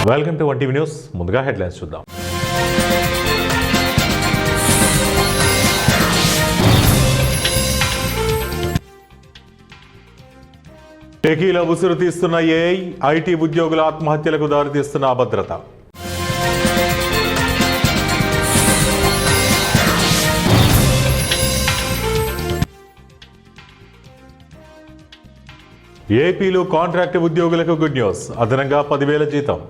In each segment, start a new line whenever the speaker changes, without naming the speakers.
Welcome to 1TV news. ముందుగా headlines చూద్దాం. టెకీలో ఉసురు తీస్తున్న ఏఐ, ఐటీ ఉద్యోగుల ఆత్మహత్యలకు దారితీస్తున్న అభద్రత. ఏపీలో కాంట్రాక్ట్ ఉద్యోగులకు గుడ్ న్యూస్, అదనంగా 10,000 జీతం.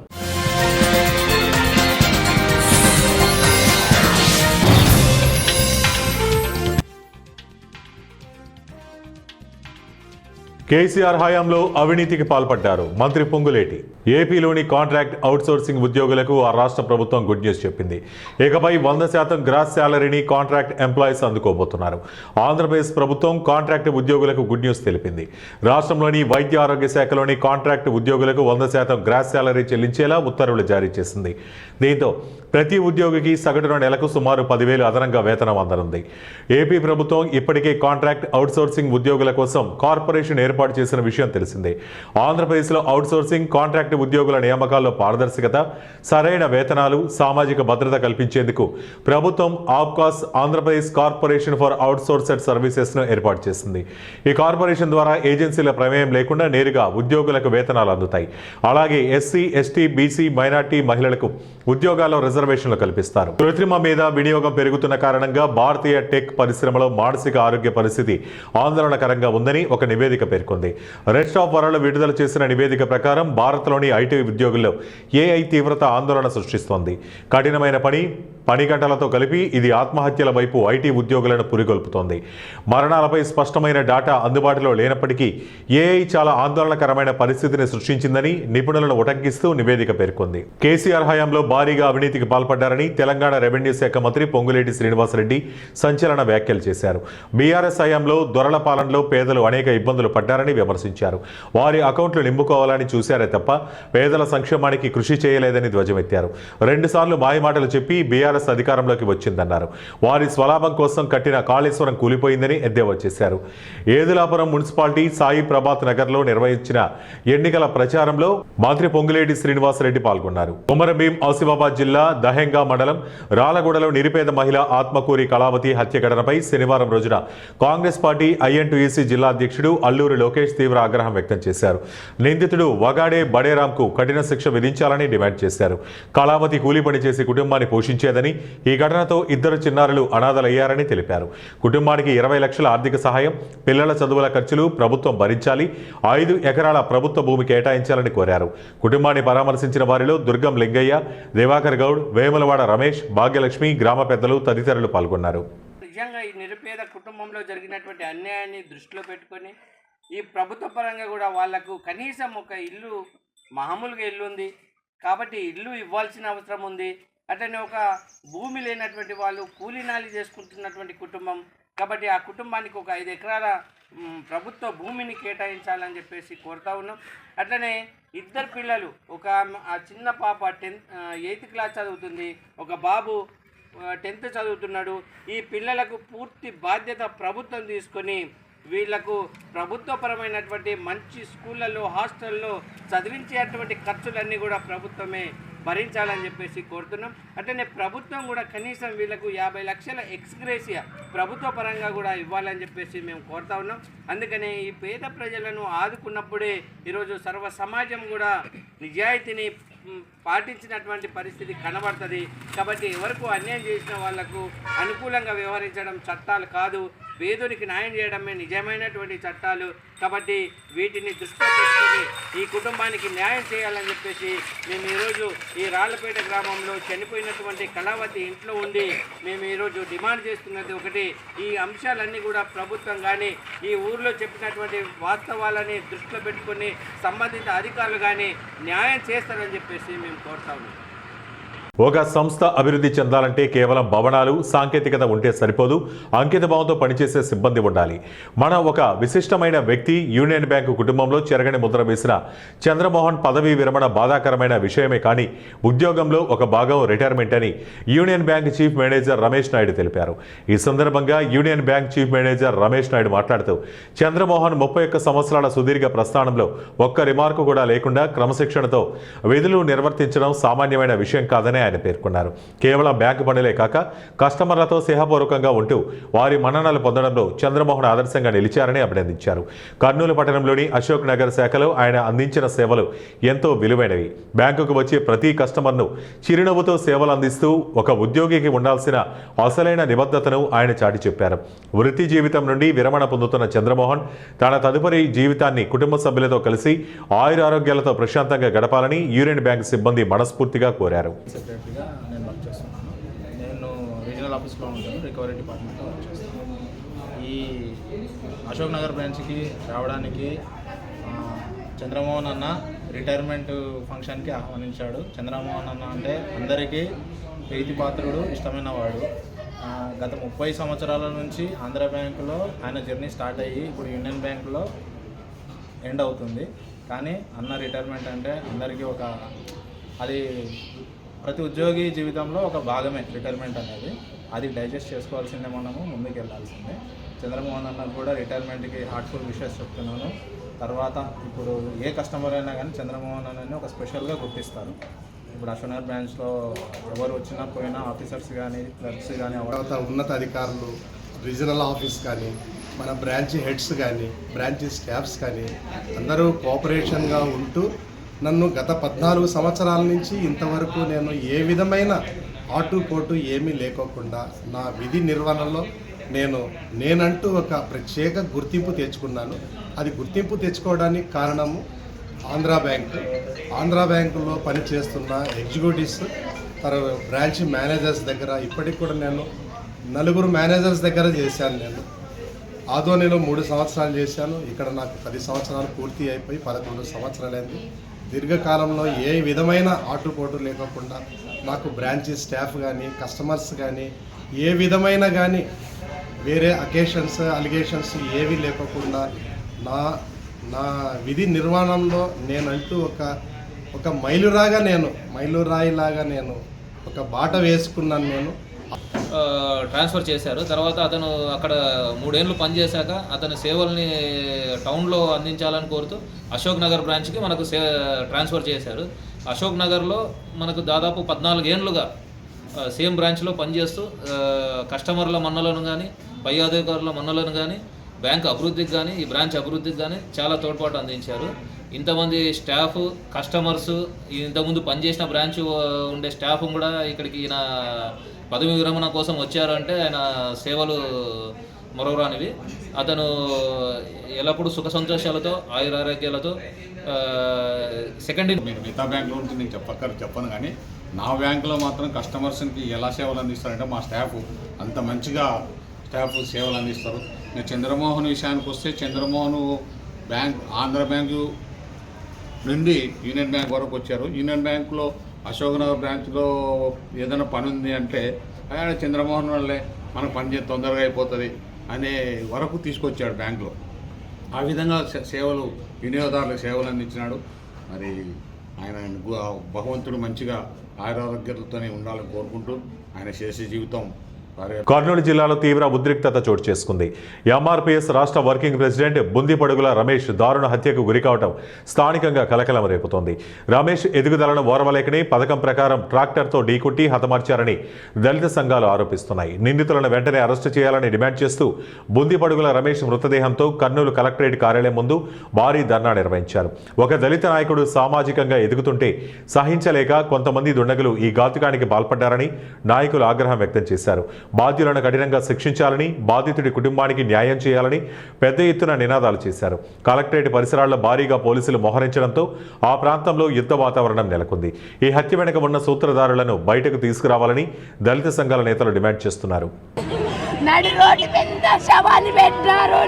కేసీఆర్ హయాంలో అవినీతికి పాల్పడ్డారు మంత్రి పొంగులేటి. ఏపీలోని కాంట్రాక్ట్ అవుట్సోర్సింగ్ ఉద్యోగులకు ఆ రాష్ట్ర ప్రభుత్వం గుడ్ న్యూస్ చెప్పింది. ఇకపై 100% గ్రాస్ శాలరీని కాంట్రాక్ట్ ఎంప్లాయీస్ అందుకోబోతున్నారు. ఆంధ్రప్రదేశ్ ప్రభుత్వం కాంట్రాక్ట్ ఉద్యోగులకు గుడ్ న్యూస్ తెలిపింది. రాష్ట్రంలోని వైద్య ఆరోగ్య శాఖలోని కాంట్రాక్ట్ ఉద్యోగులకు 100% గ్రాస్ శాలరీ చెల్లించేలా ఉత్తర్వులు జారీ చేసింది. దీంతో ప్రతి ఉద్యోగికి సగటున నెలకు సుమారు 10,000 అదనంగా వేతనం అందనుంది. ఏపీ ప్రభుత్వం ఇప్పటికే కాంట్రాక్ట్ అవుట్సోర్సింగ్ ఉద్యోగుల కోసం కార్పొరేషన్ ఏర్పాటు చేసిన విషయం తెలిసిందే. ఆంధ్రప్రదేశ్లో అవుట్సోర్సింగ్ కాంట్రాక్ట్ ఉద్యోగుల నియామకాల్లో పారదర్శకత, సరైన వేతనాలు, సామాజిక భద్రత కల్పించేందుకు ప్రభుత్వం ఆప్కాస్ ఆంధ్రప్రదేశ్ కార్పొరేషన్ ఫర్ అవుట్సోర్సెడ్ సర్వీసెస్ను ఏర్పాటు చేసింది. ఈ కార్పొరేషన్ ద్వారా ఏజెన్సీల ప్రమేయం లేకుండా నేరుగా ఉద్యోగులకు వేతనాలు అందుతాయి. అలాగే ఎస్సీ, ఎస్టీ, బీసీ, మైనార్టీ మహిళలకు ఉద్యోగాల్లో రిజర్వేషన్లు కల్పిస్తారు. కృత్రిమ మీద వినియోగం పెరుగుతున్న కారణంగా భారతీయ టెక్ పరిశ్రమలో మానసిక ఆరోగ్య పరిస్థితి ఆందోళనకరంగా ఉందని ఒక నివేదిక పేర్కొంది. రెస్ట్ ఆఫ్ వరల్డ్ విడుదల చేసిన నివేదిక ప్రకారం భారత్లోని ఐటీ ఉద్యోగుల్లో ఏఐ తీవ్రత ఆందోళన సృష్టిస్తోంది. కఠినమైన పని గంటలతో కలిపి ఇది ఆత్మహత్యల వైపు ఐటీ ఉద్యోగులను పురిగొల్పుతోంది. మరణాలపై స్పష్టమైన డేటా అందుబాటులో లేనప్పటికీ ఏఐ చాలా ఆందోళనకరమైన పరిస్థితిని సృష్టించిందని నిపుణులను ఉటంకిస్తూ నివేదిక పేర్కొంది. కేసీఆర్ హయాంలో భారీగా అవినీతికి పాల్పడ్డారని తెలంగాణ రెవెన్యూ శాఖ మంత్రి పొంగులేటి శ్రీనివాసరెడ్డి సంచలన వ్యాఖ్యలు చేశారు. బీఆర్ఎస్ హయాంలో దొరల పాలనలో పేదలు అనేక ఇబ్బందులు పడ్డారని విమర్శించారు. వారి అకౌంట్లు నింపుకోవాలని చూశారే తప్ప పేదల సంక్షేమానికి కృషి చేయలేదని ధ్వజమెత్తారు. 2 సార్లు మాయమాటలు చెప్పి బీఆర్ఎస్ అధికారంలోకి వచ్చిందన్నారు. వారి స్వలాభం కోసం కట్టిన కాళేశ్వరం కూలిపోయిందని ఎద్దేవా చేశారు. ఏదులాపురం మున్సిపాలిటీ సాయి ప్రభాత్ నగర్లో నిర్వహించిన ఎన్నికల ప్రచారంలో మంత్రి పొంగులేటి శ్రీనివాసరెడ్డి పాల్గొన్నారు. కొమరంభీం ఆసిఫాబాద్ జిల్లా దహెంగా మండలం రాలగూడలో నిరుపేద మహిళ ఆత్మకూరి కళావతి హత్య ఘటనపై శనివారం రోజున కాంగ్రెస్ పార్టీ ఐఎన్టీయూసీ జిల్లా అధ్యక్షుడు అల్లూరి లోకేష్ తీవ్ర ఆగ్రహం వ్యక్తం చేశారు. నిందితుడు వగాడే బడేరాంకు కఠిన శిక్ష విధించాలని డిమాండ్ చేశారు. కళావతి కూలీ పని చేసి కుటుంబాన్ని పోషించేదని, ఈ ఘటనతో 2 చిన్నారులు అనాథలయ్యారని తెలిపారు. కుటుంబానికి 20 లక్షల ఆర్థిక సహాయం, పిల్లల చదువుల ఖర్చులు ప్రభుత్వం భరించాలి, 5 ఎకరాల ప్రభుత్వ భూమి కేటాయించాలని కోరారు. కుటుంబాన్ని పరామర్శించిన వారిలో దుర్గం లింగయ్య, దివాకర్ గౌడ్, వేములవాడ రమేష్, భాగ్యలక్ష్మి, గ్రామ పెద్దలు తదితరులు పాల్గొన్నారు.
నిజంగా ఈ నిరుపేద కుటుంబంలో జరిగినటువంటి అన్యాయాన్ని దృష్టిలో పెట్టుకొని ఈ ప్రభుత్వ పరంగా కూడా వాళ్లకు కనీసం ఒక ఇల్లు, మామూలుగా ఇల్లు ఉంది కాబట్టి ఇల్లు ఇవ్వాల్సిన అవసరం ఉంది. అట్లనే ఒక భూమి లేనటువంటి వాళ్ళు కూలీనాలి చేసుకుంటున్నటువంటి కుటుంబం కాబట్టి ఆ కుటుంబానికి ఒక 5 ఎకరాల ప్రభుత్వ భూమిని కేటాయించాలని చెప్పేసి కోరుతా ఉన్నాం. అట్లనే 2 పిల్లలు, ఒక చిన్న పాప 8th క్లాస్ చదువుతుంది, ఒక బాబు 10th చదువుతున్నాడు. ఈ పిల్లలకు పూర్తి బాధ్యత ప్రభుత్వం తీసుకొని వీళ్లకు ప్రభుత్వపరమైనటువంటి మంచి స్కూళ్ళల్లో, హాస్టల్లో చదివించేటువంటి ఖర్చులన్నీ కూడా ప్రభుత్వమే భరించాలని చెప్పేసి కోరుతున్నాం. అట్లనే ప్రభుత్వం కూడా కనీసం వీళ్లకు 50 లక్షల ఎక్స్గ్రేషియా ప్రభుత్వ పరంగా కూడా ఇవ్వాలని చెప్పేసి మేము కోరుతా ఉన్నాం. అందుకనే ఈ పేద ప్రజలను ఆదుకున్నప్పుడే ఈరోజు సర్వ సమాజం కూడా నిజాయితీని పాటించినటువంటి పరిస్థితి కనబడుతుంది. కాబట్టి ఎవరికి అన్యాయం చేసిన వాళ్లకు అనుకూలంగా వ్యవహరించడం చట్టాలు కాదు, పేదోనికి న్యాయం చేయడమే నిజమైనటువంటి చట్టాలు. కాబట్టి వీటిని దృష్టిలో పెట్టుకొని ఈ కుటుంబానికి న్యాయం చేయాలని చెప్పేసి మేము ఈరోజు ఈ రాళ్లపేట గ్రామంలో చనిపోయినటువంటి కళావతి ఇంట్లో ఉండి మేము ఈరోజు డిమాండ్ చేస్తున్నది ఒకటి, ఈ అంశాలన్నీ కూడా ప్రభుత్వం కానీ ఈ ఊర్లో చెప్పినటువంటి వాస్తవాలని దృష్టిలో పెట్టుకొని సంబంధిత అధికారులు కానీ న్యాయం చేస్తారని చెప్పేసి మేము కోరుతా ఉన్నాం.
ఒక సంస్థ అభివృద్ధి చెందాలంటే కేవలం భవనాలు సాంకేతికత ఉంటే సరిపోదు, అంకితభావంతో పనిచేసే సిబ్బంది ఉండాలి. మన ఒక విశిష్టమైన వ్యక్తి యూనియన్ బ్యాంకు కుటుంబంలో చెరగని ముద్ర వేసిన చంద్రమోహన్ పదవీ విరమణ బాధాకరమైన విషయమే కానీ ఉద్యోగంలో ఒక భాగం రిటైర్మెంట్ అని union bank chief manager Ramesh Naidu తెలిపారు. ఈ సందర్భంగా union bank chief manager Ramesh Naidu మాట్లాడుతూ చంద్రమోహన్ 31 సంవత్సరాల సుదీర్ఘ ప్రస్థానంలో ఒక్క రిమార్కు కూడా లేకుండా క్రమశిక్షణతో విధులు నిర్వర్తించడం సామాన్యమైన విషయం కాదని ఆయన పేర్కొన్నారు. కేవలం బ్యాంకు పనులే కాక కస్టమర్లతో స్నేహపూర్వకంగా ఉంటూ వారి మన్ననలు పొందడంలో చంద్రమోహన్ ఆదర్శంగా నిలిచారని అభినందించారు. కర్నూలు పట్టణంలోని అశోక్ నగర్ శాఖలో ఆయన అందించిన సేవలు ఎంతో విలువైనవి. బ్యాంకుకు వచ్చే ప్రతి కస్టమర్ను చిరునవ్వుతో సేవలు అందిస్తూ ఒక ఉద్యోగికి ఉండాల్సిన అసలైన నిబద్ధతను ఆయన చాటి చెప్పారు. వృత్తి జీవితం నుండి విరమణ పొందుతున్న చంద్రమోహన్ తన తదుపరి జీవితాన్ని కుటుంబ సభ్యులతో కలిసి ఆయురారోగ్యాలతో ప్రశాంతంగా గడపాలని యూనియన్ బ్యాంక్ సిబ్బంది మనస్ఫూర్తిగా కోరారు.
సెక్రటరీగా నేను వర్క్ చేస్తున్నాను. నేను రీజనల్ ఆఫీస్లో ఉంటాను, రికవరీ డిపార్ట్మెంట్లో వర్క్ చేస్తాను. ఈ అశోక్ నగర్ బ్రాంచ్కి రావడానికి చంద్రమోహన్ అన్న రిటైర్మెంట్ ఫంక్షన్కి ఆహ్వానించాడు. చంద్రమోహన్ అన్న అంటే అందరికీ ప్రీతిపాత్రుడు, ఇష్టమైన వాడు. గత 30 సంవత్సరాల నుంచి ఆంధ్ర బ్యాంకులో ఆయన జర్నీ స్టార్ట్ అయ్యి ఇప్పుడు యూనియన్ బ్యాంకులో ఎండ్ అవుతుంది. కానీ అన్న రిటైర్మెంట్ అంటే అందరికీ అది ప్రతి ఉద్యోగి జీవితంలో ఒక భాగమే రిటైర్మెంట్ అనేది. అది డైజెస్ట్ చేసుకోవాల్సిందే, మనము ముందుకు వెళ్ళాల్సిందే. చంద్రమోహన్ అన్నకు కూడా రిటైర్మెంట్కి హార్ట్ఫుల్ విషెస్ చెప్తున్నాను. తర్వాత ఇప్పుడు ఏ కస్టమర్ అయినా కానీ చంద్రమోహన్ అన్నని ఒక స్పెషల్గా గుర్తిస్తారు. ఇప్పుడు అశోక్ నగర్ బ్రాంచ్లో ఎవరు వచ్చినా పోయినా ఆఫీసర్స్ కానీ క్లర్క్స్ కానీ
తర్వాత ఉన్నత అధికారులు, రీజనల్ ఆఫీస్ కానీ, మన బ్రాంచ్ హెడ్స్ కానీ, బ్రాంచ్ స్టాఫ్స్ కానీ అందరూ కోఆపరేషన్గా ఉంటూ నన్ను గత 14 సంవత్సరాల నుంచి ఇంతవరకు నేను ఏ విధమైన ఆటుపోటు ఏమీ లేకోకుండా నా విధి నిర్వహణలో నేనంటూ ఒక ప్రత్యేక గుర్తింపు తెచ్చుకున్నాను. అది గుర్తింపు తెచ్చుకోవడానికి కారణము ఆంధ్రా బ్యాంకులో పనిచేస్తున్న ఎగ్జిక్యూటివ్స్, తర్వాత బ్రాంచ్ మేనేజర్స్ దగ్గర ఇప్పటికి కూడా నేను 4 మేనేజర్స్ దగ్గర చేశాను. నేను ఆదోనిలో 3 సంవత్సరాలు చేశాను. ఇక్కడ నాకు 10 సంవత్సరాలు పూర్తి అయిపోయి 11 సంవత్సరాలైంది. దీర్ఘకాలంలో ఏ విధమైన ఆటుపోటు లేకుండా నాకు బ్రాంచ్ స్టాఫ్ కానీ, కస్టమర్స్ కానీ ఏ విధమైన కానీ వేరే అలిగేషన్స్ ఏవి లేకుండా నా విధి నిర్వహణలో నేనంటూ ఒక మైలురాయిలాగా నేను ఒక బాట వేసుకున్నాను. నేను
ట్రాన్స్ఫర్ చేశారు. తర్వాత అతను అక్కడ 3 ఏళ్ళు పనిచేశాక అతని సేవల్ని టౌన్లో అందించాలని కోరుతూ అశోక్ నగర్ బ్రాంచ్కి మనకు ట్రాన్స్ఫర్ చేశారు. అశోక్ నగర్లో మనకు దాదాపు 14 ఏళ్ళుగా సేమ్ బ్రాంచ్లో పనిచేస్తూ కస్టమర్ల మన్నలను కానీ, పై అధికారుల మన్నలను కానీ, బ్యాంక్ అభివృద్ధికి కానీ, ఈ బ్రాంచ్ అభివృద్ధికి కానీ చాలా తోడ్పాటు అందించారు. ఇంతమంది స్టాఫ్, కస్టమర్స్, ఇంతకుముందు పనిచేసిన బ్రాంచ్ ఉండే స్టాఫ్ కూడా ఇక్కడికి ఈయన పదవి విరమణ కోసం వచ్చారు అంటే ఆయన సేవలు మరోరానివి. అతను ఎల్లప్పుడూ సుఖ సంతోషాలతో ఆయురారోగ్యాలతో
మీరు మిగతా బ్యాంకులో నుంచి నేను చెప్పను కానీ నా బ్యాంకులో మాత్రం కస్టమర్స్కి ఎలా సేవలు అందిస్తారంటే మా స్టాఫ్ అంత మంచిగా సేవలు అందిస్తారు. నేను చంద్రమోహన్ విషయానికి వస్తే చంద్రమోహన్ ఆంధ్ర బ్యాంకు నుండి యూనియన్ బ్యాంక్ వరకు వచ్చారు. యూనియన్ బ్యాంకులో అశోక్ నగర్ బ్రాంచ్లో ఏదైనా పని ఉంది అంటే ఆయన చంద్రమోహన్ వల్లే మనకు పని తొందరగా అయిపోతుంది అనే వరకు తీసుకొచ్చాడు బ్యాంకులో. ఆ విధంగా సేవలు వినియోగదారులకు సేవలు అందించినాడు. మరి ఆయన భగవంతుడు మంచిగా ఆరోగ్యాలతోనే ఉండాలని కోరుకుంటూ ఆయన చేసే జీవితం.
కర్నూలు జిల్లాలో తీవ్ర ఉద్రిక్తత చోటు చేసుకుంది. ఎంఆర్పీఎస్ రాష్ట్ర వర్కింగ్ ప్రెసిడెంట్ బుందిపడుగుల రమేష్ దారుణ హత్యకు గురికావటం స్థానికంగా కలకలం రేపుతోంది. రమేష్ ఎదుగుదలను ఓర్వలేకని పథకం ప్రకారం ట్రాక్టర్తో ఢీకొట్టి హతమార్చారని దళిత సంఘాలు ఆరోపిస్తున్నాయి. నిందితులను వెంటనే అరెస్టు చేయాలని డిమాండ్ చేస్తూ బుందిపడుగుల రమేష్ మృతదేహంతో కర్నూలు కలెక్టరేట్ కార్యాలయం ముందు భారీ ధర్నా నిర్వహించారు. ఒక దళిత నాయకుడు సామాజికంగా ఎదుగుతుంటే సహించలేక కొంతమంది దుండగులు ఈ ఘాతుకానికి పాల్పడ్డారని నాయకులు ఆగ్రహం వ్యక్తం చేశారు. బాధ్యులను కఠినంగా శిక్షించాలని, బాధితుడి కుటుంబానికి న్యాయం చేయాలని పెద్ద ఎత్తున నినాదాలు చేశారు. కలెక్టరేట్ పరిసరాల్లో భారీగా పోలీసులు మోహరించడంతో ఆ ప్రాంతంలో యుద్ధ వాతావరణం నెలకొంది. ఈ హత్య వెనుక ఉన్న సూత్రధారులను బయటకు తీసుకురావాలని దళిత సంఘాల నేతలు డిమాండ్ చేస్తున్నారు.
నడి రోడ్డు మీద శవాన్ని పెట్టారు.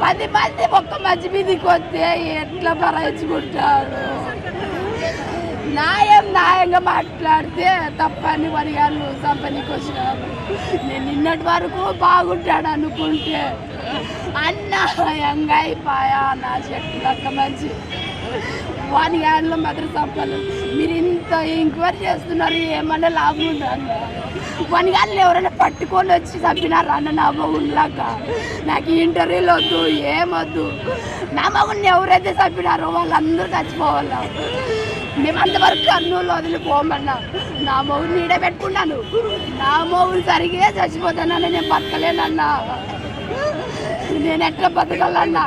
10 మంది ఒక్క మంచి మీదకి వస్తే ఎట్లా భరాయించుకుంటారు? న్యాయంగా మాట్లాడితే తప్పని వరిగాళ్ళు సంపనికి వచ్చినారు. నేను నిన్నటి వరకు బాగుంటాడు అనుకుంటే అన్యాయంగా అయిపోయా. నా చెట్టు లెక్క మంచి వనిగాళ్ళు మాత్రం సంపలు. మీరు ఇంత ఎంక్వైరీ చేస్తున్నారు, ఏమన్నా లాభం ఉందా? వనిగాళ్ళు ఎవరైనా పట్టుకొని వచ్చి చంపినారు అన్న నా మగుళ్ళక. నాకు ఇంటర్వ్యూలు వద్దు, ఏమొద్దు. నా మగుడిని ఎవరైతే చంపినారో వాళ్ళందరూ చచ్చిపోవాలా. మేము అంతవరకు కర్నూలు వదిలిపోమన్నా. నా మగుడిని ఈడే పెట్టుకున్నాను. నా మగుడు సరిగ్గా చచ్చిపోతానని నేను బతకలేనన్నా. నేను ఎట్లా బతకాలన్నా?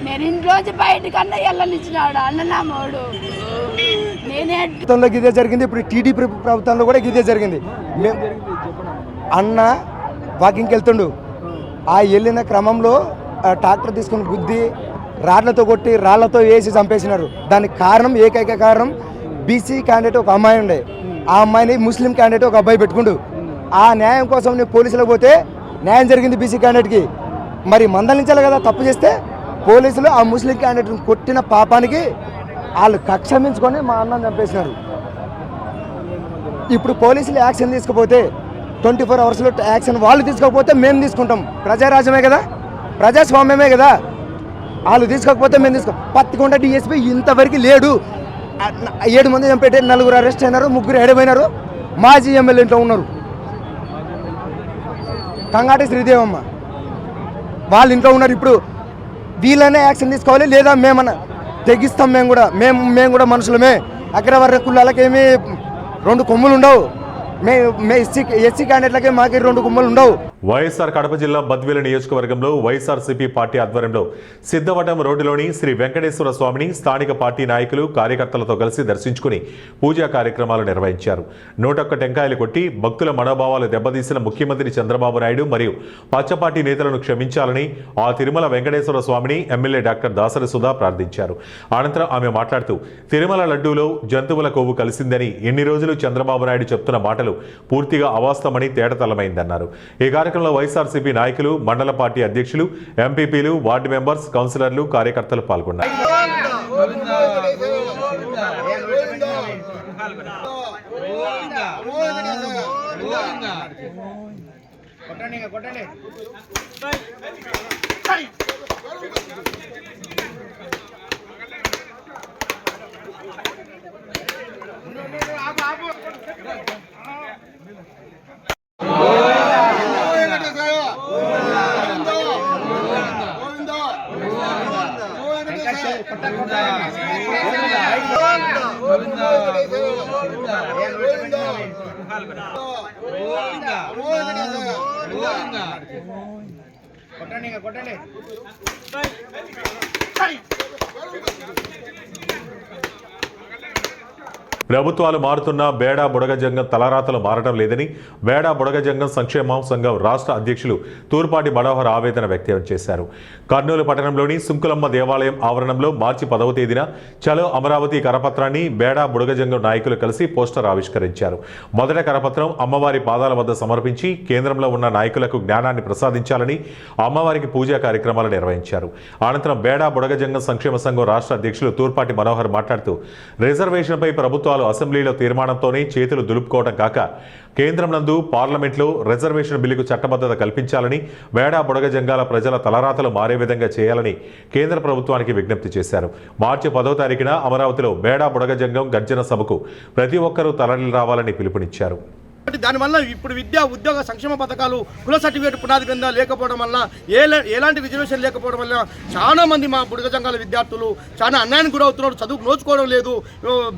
నేను ఇంట్లోంచి బయటకన్నా వెళ్ళనిచ్చినాడు అన్న నా మగుడు.
ప్రభుత్వంలో ఇదే జరిగింది, ఇప్పుడు టీడీపీ ప్రభుత్వంలో కూడా ఇదే జరిగింది. అన్న వాకింగ్కి వెళ్తుండు, ఆ వెళ్ళిన క్రమంలో ట్రాక్టర్ తీసుకుని గుద్ది రాళ్లతో కొట్టి రాళ్లతో వేసి చంపేసినారు. దానికి కారణం, ఏకైక కారణం, బీసీ క్యాండిడేట్ ఒక అమ్మాయి ఉండే, ఆ అమ్మాయిని ముస్లిం క్యాండిడేట్ ఒక అబ్బాయి పెట్టుకుండు. ఆ న్యాయం కోసం నేను పోలీసులకు పోతే న్యాయం జరిగింది బీసీ క్యాండిడేట్కి. మరి మందలించాలి కదా, తప్పు చేస్తే. పోలీసులు ఆ ముస్లిం క్యాండిడేట్ని కొట్టిన పాపానికి వాళ్ళు కక్షమించుకొని మా అన్నని చంపేసినారు. ఇప్పుడు పోలీసులు యాక్షన్ తీసుకుపోతే 24 అవర్స్లో యాక్షన్ వాళ్ళు తీసుకోకపోతే మేము తీసుకుంటాం. ప్రజారాజ్యమే కదా, ప్రజాస్వామ్యమే కదా. వాళ్ళు తీసుకోకపోతే మేము పత్తికొండ డిఎస్పీ ఇంతవరకు లేడు. 7 మంది చంపేటే 4 అరెస్ట్ అయినారు, 3 ఎడబోయినారు. మాజీ ఎమ్మెల్యే ఇంట్లో ఉన్నారు, కంగాటి శ్రీదేవమ్మ వాళ్ళు ఇంట్లో ఉన్నారు. ఇప్పుడు వీళ్ళనే యాక్షన్ తీసుకోవాలి, లేదా మేమన్నా తెగిస్తాం. మేము కూడా మనుషులమే. అగ్రవర్ణ కులాలకేమీ 2 కొమ్ములు ఉండవు. ఎస్సీ క్యాండిడేట్లకి మాకు 2 కొమ్ములు ఉండవు.
వైఎస్ఆర్ కడప జిల్లా బద్వేలు నియోజకవర్గంలో వైఎస్ఆర్సీపీ పార్టీ ఆధ్వర్యంలో సిద్ధవటం రోడ్డులోని శ్రీ వెంకటేశ్వర స్వామిని స్థానిక పార్టీ నాయకులు కార్యకర్తలతో కలిసి దర్శించుకుని పూజా కార్యక్రమాలు నిర్వహించారు. 101 టెంకాయలు కొట్టి భక్తుల మనోభావాలు దెబ్బతీసిన ముఖ్యమంత్రి చంద్రబాబు నాయుడు మరియు పచ్చపార్టీ నేతలను క్షమించాలని ఆ తిరుమల వెంకటేశ్వర స్వామిని ఎమ్మెల్యే డాక్టర్ దాసరి సుధా ప్రార్థించారు. అనంతరం ఆమె మాట్లాడుతూ తిరుమల లడ్డూలో జంతువుల కొవ్వు కలిసిందని ఎన్ని రోజులు చంద్రబాబు నాయుడు చెప్తున్న మాటలు పూర్తిగా అవాస్తవమని తేటతెల్లమైందన్నారు. ఈ కార్యక్రమంలో వైఎస్ఆర్సీపీ నాయకులు, మండల పార్టీ అధ్యక్షులు, ఎంపీపీలు, వార్డు మెంబర్స్, కౌన్సిలర్లు, కార్యకర్తలు పాల్గొన్నారు. ప్రభుత్వాలు మారుతున్నా బేడా బుడగజంగం తలరాతలు మారడం లేదని బేడా బుడగజంగం సంక్షేమ సంఘం రాష్ట్ర అధ్యక్షులు తూర్పాటి మనోహర్ ఆవేదన వ్యక్తం చేశారు. కర్నూలు పట్టణంలోని సుంకులమ్మ దేవాలయం ఆవరణంలో మార్చి 10వ తేదీన చలో అమరావతి కరపత్రాన్ని బేడా బుడగజంగం నాయకులు కలిసి పోస్టర్ ఆవిష్కరించారు. మొదట కరపత్రం అమ్మవారి పాదాల వద్ద సమర్పించి కేంద్రంలో ఉన్న నాయకులకు జ్ఞానాన్ని ప్రసాదించాలని అమ్మవారికి పూజా కార్యక్రమాలు నిర్వహించారు. అనంతరం బేడా బుడగజంగం సంక్షేమ సంఘం రాష్ట్ర అధ్యక్షులు తూర్పాటి మనోహర్ మాట్లాడుతూ రిజర్వేషన్పై ప్రభుత్వాలు అసెంబ్లీలో తీర్మానంతోనే చేతులు దులుపుకోవడం కాక కేంద్రం నందు పార్లమెంట్లో రిజర్వేషన్ బిల్లుకు చట్టబద్ధత కల్పించాలని, బేడా బుడగజంగాల ప్రజల తలరాతలు మారే విధంగా చేయాలని కేంద్ర ప్రభుత్వానికి విజ్ఞప్తి చేశారు. మార్చి 10వ తారీఖున అమరావతిలో బేడా బుడగజంగం గర్జన సభకు ప్రతి ఒక్కరూ తరలి రావాలని పిలుపునిచ్చారు.
దానివల్ల ఇప్పుడు విద్యా ఉద్యోగ సంక్షేమ పథకాలు కుల సర్టిఫికేట్ పునాది కింద లేకపోవడం వల్ల ఎలాంటి రిజర్వేషన్ లేకపోవడం వల్ల చాలా మంది మా బుడగజంగాల విద్యార్థులు చాలా అన్యాయానికి గురవుతున్నారు. చదువుకు నోచుకోవడం లేదు,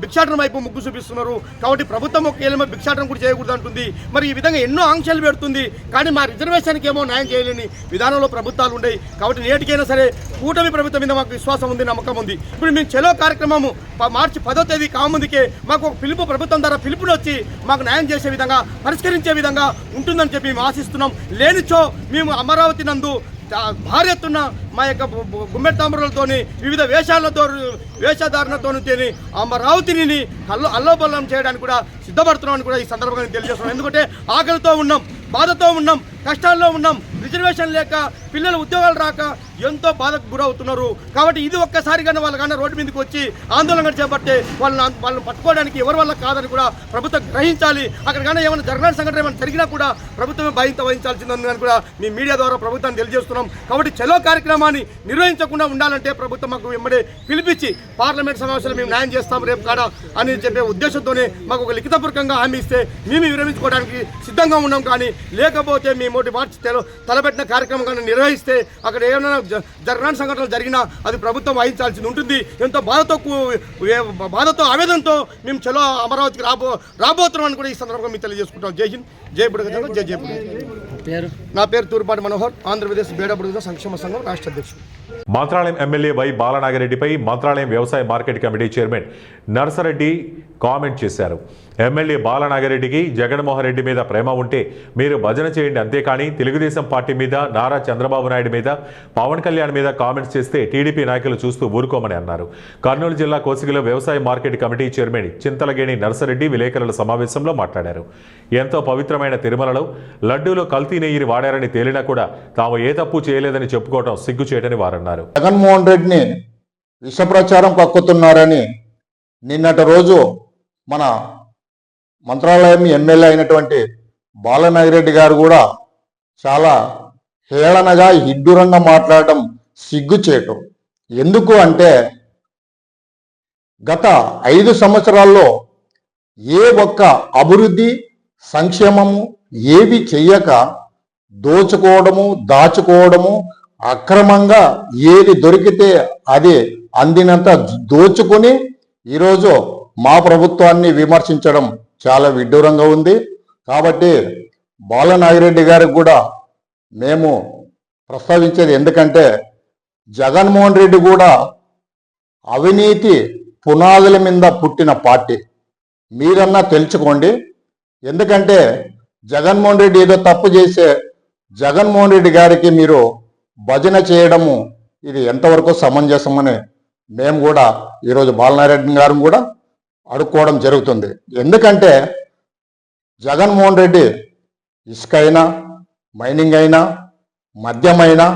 భిక్షాటన వైపు మొగ్గు చూపిస్తున్నారు. కాబట్టి ప్రభుత్వం ఒక ఏమో భిక్షాటన కూడా చేయకూడదు అంటుంది. మరి ఈ విధంగా ఎన్నో ఆంక్షలు పెడుతుంది. కానీ మా రిజర్వేషన్కి ఏమో న్యాయం చేయలేని విధానంలో ప్రభుత్వాలు ఉన్నాయి. కాబట్టి నేటికైనా సరే కూటమి ప్రభుత్వం మీద మాకు విశ్వాసం ఉంది, నమ్మకం ఉంది. ఇప్పుడు మేము చెలో కార్యక్రమము మార్చి 10వ తేదీ కాముందుకే మాకు ఒక పిలుపు ప్రభుత్వం ద్వారా పిలుపుని వచ్చి మాకు న్యాయం చేసే విధంగా, పరిష్కరించే విధంగా ఉంటుందని చెప్పి మేము ఆశిస్తున్నాం. లేనిచో మేము అమరావతి నందు భారీ ఎత్తున మా యొక్క గుమ్మెట్ తామరలతోని వివిధ వేషధారణతో అమరావతిని అల్లోబల్లం చేయడానికి కూడా సిద్ధపడుతున్నామని కూడా ఈ సందర్భంగా తెలియజేస్తున్నాం. ఎందుకంటే ఆకలితో ఉన్నాం, బాధతో ఉన్నాం. కష్టాల్లో ఉన్నాం. రిజర్వేషన్ లేక పిల్లలు ఉద్యోగాలు రాక ఎంతో బాధకు గురవుతున్నారు. కాబట్టి ఇది ఒక్కసారి కానీ వాళ్ళకన్నా రోడ్డు మీదకి వచ్చి ఆందోళన చేపట్టే వాళ్ళని పట్టుకోవడానికి ఎవరి వల్ల కాదని కూడా ప్రభుత్వం గ్రహించాలి. అక్కడ కానీ ఏమైనా జరగని సంఘటన ఏమైనా జరిగినా కూడా ప్రభుత్వమే వహించాల్సిందని కూడా మీ మీడియా ద్వారా ప్రభుత్వాన్ని తెలియజేస్తున్నాం. కాబట్టి చలో కార్యక్రమాన్ని నిర్వహించకుండా ఉండాలంటే ప్రభుత్వం మాకు వెంబడే పిలిపించి పార్లమెంట్ సమావేశాలు మేము న్యాయం చేస్తాం రేపు కాడ అని చెప్పే ఉద్దేశంతోనే మాకు ఒక లిఖితపూర్వకంగా హామీ ఇస్తే మేము విరమించుకోవడానికి సిద్ధంగా ఉన్నాం. కానీ లేకపోతే మీ మార్చి తలపెట్టిన కార్యక్రమం కానీ నిర్వహిస్తే అక్కడ ఏమైనా జరగని సంఘటనలు జరిగినా అది ప్రభుత్వం వహించాల్సి ఉంటుంది. ఎంతో బాధతో ఆవేదనతో మేము చలో అమరావతికి రాబోతున్నాం అని కూడా ఈ సందర్భంగా మేము తెలియజేసుకుంటాం. జై హింద్, జై బుడగ, జై బుడగ. నా పేరు తూర్పాటి మనోహర్, ఆంధ్రప్రదేశ్ బేడ బుడగ సంక్షేమ సంఘం రాష్ట్ర అధ్యక్షుడు.
మంత్రాలయం ఎమ్మెల్యే వై బాలనాగిరెడ్డిపై మంత్రాలయం వ్యవసాయ market committee chairman Narsa Reddy comment చేశారు. ఎమ్మెల్యే బాలనాగిరెడ్డికి జగన్మోహన్ రెడ్డి మీద ప్రేమ ఉంటే మీరు భజన చేయండి, అంతేకాని తెలుగుదేశం పార్టీ మీద, నారా చంద్రబాబు నాయుడు మీద, పవన్ కళ్యాణ్ మీద కామెంట్స్ చేస్తే టీడీపీ నాయకులు చూస్తూ ఊరుకోమని అన్నారు. కర్నూలు జిల్లా కోసిగిలో వ్యవసాయ మార్కెట్ కమిటీ చైర్మన్ చింతలగేణి నర్సరెడ్డి విలేకరుల సమావేశంలో మాట్లాడారు. ఎంతో పవిత్రమైన తిరుమలలో లడ్డూలో కల్తీ నెయ్యిని వాడారని తేలినా కూడా తాము ఏ తప్పు చేయలేదని చెప్పుకోవడం సిగ్గుచేటని వారన్నారు.
జగన్మోహన్ రెడ్డిని విషప్రచారం కక్కుతున్నారని నిన్నటి రోజు మన మంత్రాలయం ఎమ్మెల్యే అయినటువంటి బాలనాగిరెడ్డి గారు కూడా చాలా హేళనగా హిడ్డురంగా మాట్లాడటం సిగ్గుచేటు. ఎందుకు అంటే గత 5 సంవత్సరాల్లో ఏ ఒక్క అభివృద్ధి సంక్షేమము ఏవి చెయ్యక దోచుకోవడము, దాచుకోవడము, అక్రమంగా ఏది దొరికితే అది అందినంత దోచుకొని ఈరోజు మా ప్రభుత్వాన్ని విమర్శించడం చాలా విడ్డూరంగా ఉంది. కాబట్టి బాలనాగిరెడ్డి గారికి కూడా మేము ప్రస్తావించేది ఎందుకంటే జగన్మోహన్ రెడ్డి కూడా అవినీతి పునాదుల మీద పుట్టిన పార్టీ, మీరన్నా తెలుసుకోండి. ఎందుకంటే జగన్మోహన్ రెడ్డి ఏదో తప్పు చేసే జగన్మోహన్ రెడ్డి గారికి మీరు భజన చేయడము ఇది ఎంతవరకు సమంజసమని మేము కూడా ఈరోజు బాలనాగిరెడ్డి గారు కూడా అడుక్కోవడం జరుగుతుంది. ఎందుకంటే జగన్మోహన్ రెడ్డి ఇసుక అయినా, మైనింగ్ అయినా, మద్యమైనా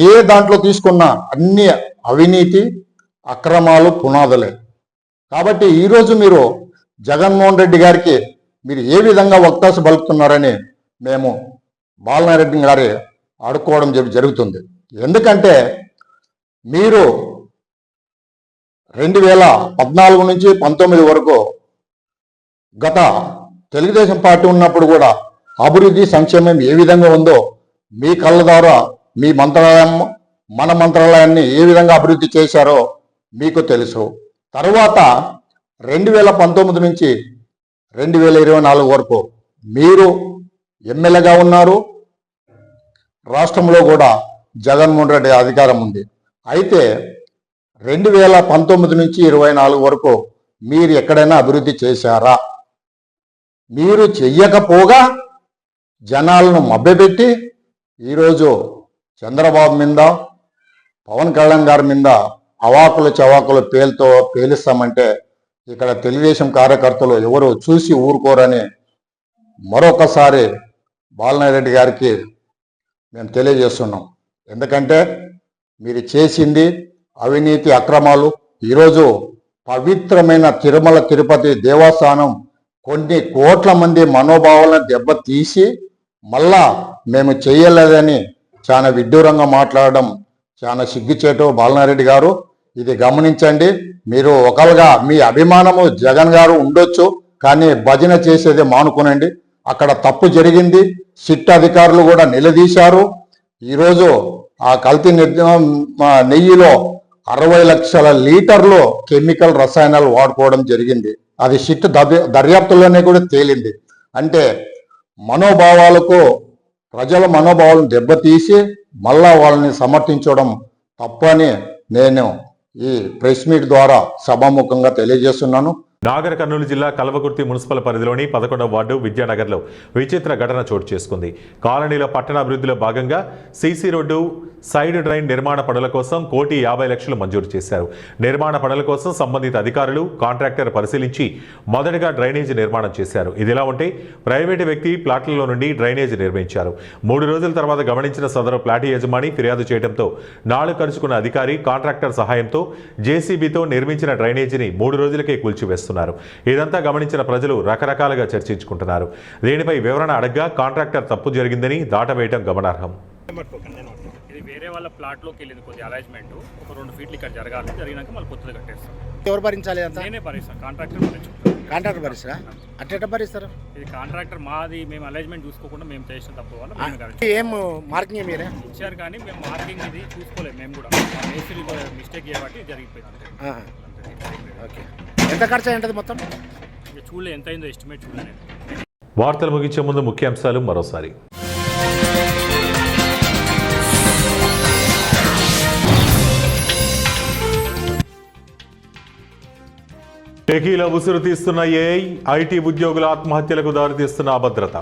ఏ దాంట్లో తీసుకున్నా అన్ని అవినీతి అక్రమాలు పునాదులే. కాబట్టి ఈరోజు మీరు జగన్మోహన్ రెడ్డి గారికి మీరు ఏ విధంగా వక్తాసు పలుకుతున్నారని మేము బాలనాగిరెడ్డి గారి అడుక్కోవడం జరుగుతుంది. ఎందుకంటే మీరు 2014 నుంచి 19 వరకు గత తెలుగుదేశం పార్టీ ఉన్నప్పుడు కూడా అభివృద్ధి సంక్షేమం ఏ విధంగా ఉందో మీ కళ్ళ ద్వారా మీ మంత్రాలయం మన మంత్రాలయాన్ని ఏ విధంగా అభివృద్ధి చేశారో మీకు తెలుసు. తర్వాత 2019 నుంచి 2024 వరకు మీరు ఎమ్మెల్యేగా ఉన్నారు. రాష్ట్రంలో కూడా జగన్మోహన్ రెడ్డి అధికారం ఉంది. అయితే 2019 నుంచి 24 వరకు మీరు ఎక్కడైనా అభివృద్ధి చేశారా? మీరు చెయ్యకపోగా జనాలను మభ్యపెట్టి ఈరోజు చంద్రబాబు మీద, పవన్ కళ్యాణ్ గారి మీద అవాకులు చవాకులు పేలిస్తామంటే ఇక్కడ తెలుగుదేశం కార్యకర్తలు ఎవరు చూసి ఊరుకోరని మరొకసారి బాలనాగిరెడ్డి గారికి మేము తెలియజేస్తున్నాం. ఎందుకంటే మీరు చేసింది అవినీతి అక్రమాలు. ఈరోజు పవిత్రమైన తిరుమల తిరుపతి దేవస్థానం కొన్ని కోట్ల మంది మనోభావాలను దెబ్బతీసి మళ్ళా మేము చేయలేదని చాలా విడ్డూరంగా మాట్లాడడం చాలా సిగ్గుచేటు. బాలనాగిరెడ్డి గారు ఇది గమనించండి. మీరు ఒకవేళ మీ అభిమానము జగన్ గారు ఉండొచ్చు, కానీ భజన చేసేది మానుకునండి. అక్కడ తప్పు జరిగింది. సిట్ అధికారులు కూడా నిలదీశారు. ఈరోజు ఆ కల్తీ నెయ్యిలో 60 లక్షల లీటర్లు కెమికల్ రసాయనాలు వాడుకోవడం జరిగింది. అది సిట్ దర్యాప్తులోనే కూడా తేలింది. అంటే మనోభావాలకు ప్రజల మనోభావాలను దెబ్బతీసి మళ్ళా వాళ్ళని సమర్థించడం తప్పని నేను ఈ ప్రెస్ మీట్ ద్వారా సభాముఖంగా తెలియజేస్తున్నాను.
నాగర్ కర్నూలు జిల్లా కల్వకుర్తి మున్సిపల్ పరిధిలోని 11వ వార్డు విద్యానగర్లో విచిత్ర ఘటన చోటు చేసుకుంది. కాలనీలో పట్టణాభివృద్ధిలో భాగంగా సీసీ రోడ్డు, సైడ్ డ్రైన్ నిర్మాణ పనుల కోసం 1,50,00,000 మంజూరు చేశారు. నిర్మాణ పనుల కోసం సంబంధిత అధికారులు, కాంట్రాక్టర్ పరిశీలించి మొదటగా డ్రైనేజీ నిర్మాణం చేశారు. ఇదిలా ఉంటే ప్రైవేటు వ్యక్తి ప్లాట్లలో నుండి డ్రైనేజీ నిర్మించారు. 3 రోజుల తర్వాత గమనించిన సదరు ప్లాట్ యజమాని ఫిర్యాదు చేయడంతో నాలుగు ఖర్చుకున్న అధికారి కాంట్రాక్టర్ సహాయంతో జేసీబీతో నిర్మించిన డ్రైనేజీని 3 రోజులకే కూల్చివేస్తున్నారు. ఇదంతా గమనించిన ప్రజలు రకరకాలుగా చర్చించుకుంటున్నారు. దీనిపై వివరణ అడగ్గా కాంట్రాక్టర్ తప్పు జరిగిందని దాటవేయడం గమనార్హం.
ఇది వేరే వాళ్ళ ప్లాట్లోకి వెళ్ళింది, కొద్ది అలైజ్మెంట్ ఒక 2 ఫీట్లు ఇక్కడ జరగాలి, జరిగినాక మళ్ళీ కొత్తది కట్టేస్తాం.
ఎవరు భరించాలి అంత?
నేనే భరిస్తాను, కాంట్రాక్టర్ భరించుకుంటాను.
కాంట్రాక్టర్ భరిస్తారా? అట్ట భరిస్తారు?
ఇది కాంట్రాక్టర్ మాది, మేము అలైజ్మెంట్ చూసుకోకుండా మేము చేసిన తప్పు వల్ల మేము
ఏం మార్కింగ్ మీరే
ఇచ్చారు, కానీ మేము మార్కింగ్ ఇది చూసుకోలేదు. మేము కూడా మేస్త్రి మిస్టేక్ చేయబట్టి జరిగిపోయింది.
ఓకే, ఎంత ఖర్చు అయింది మొత్తం?
ఇక చూడలేదు, ఎంత అయిందో ఎస్టిమేట్ చూడలేదు.
వార్తలు ముగించే ముందు ముఖ్యాంశాలు మరోసారి. టెకీలో ఉసురు తీస్తున్న ఏఐ, ఐటీ ఉద్యోగుల ఆత్మహత్యలకు దారితీస్తున్న అభద్రత.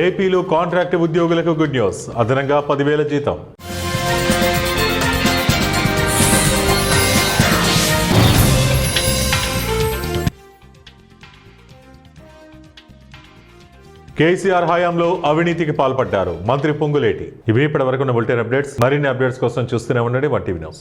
ఏపీలో కాంట్రాక్ట్ ఉద్యోగులకు గుడ్ న్యూస్, అదనంగా 10,000 జీతం. కేసీఆర్ హయాంలో అవినీతికి పాల్పడ్డారు మంత్రి పొంగులేటి. ఇవి ఇప్పటి వరకు ఉన్న బులెటిన్ అప్డేట్స్. మరిన్ని అప్డేట్స్ కోసం చూస్తూనే ఉండండి 1 టీవీ న్యూస్.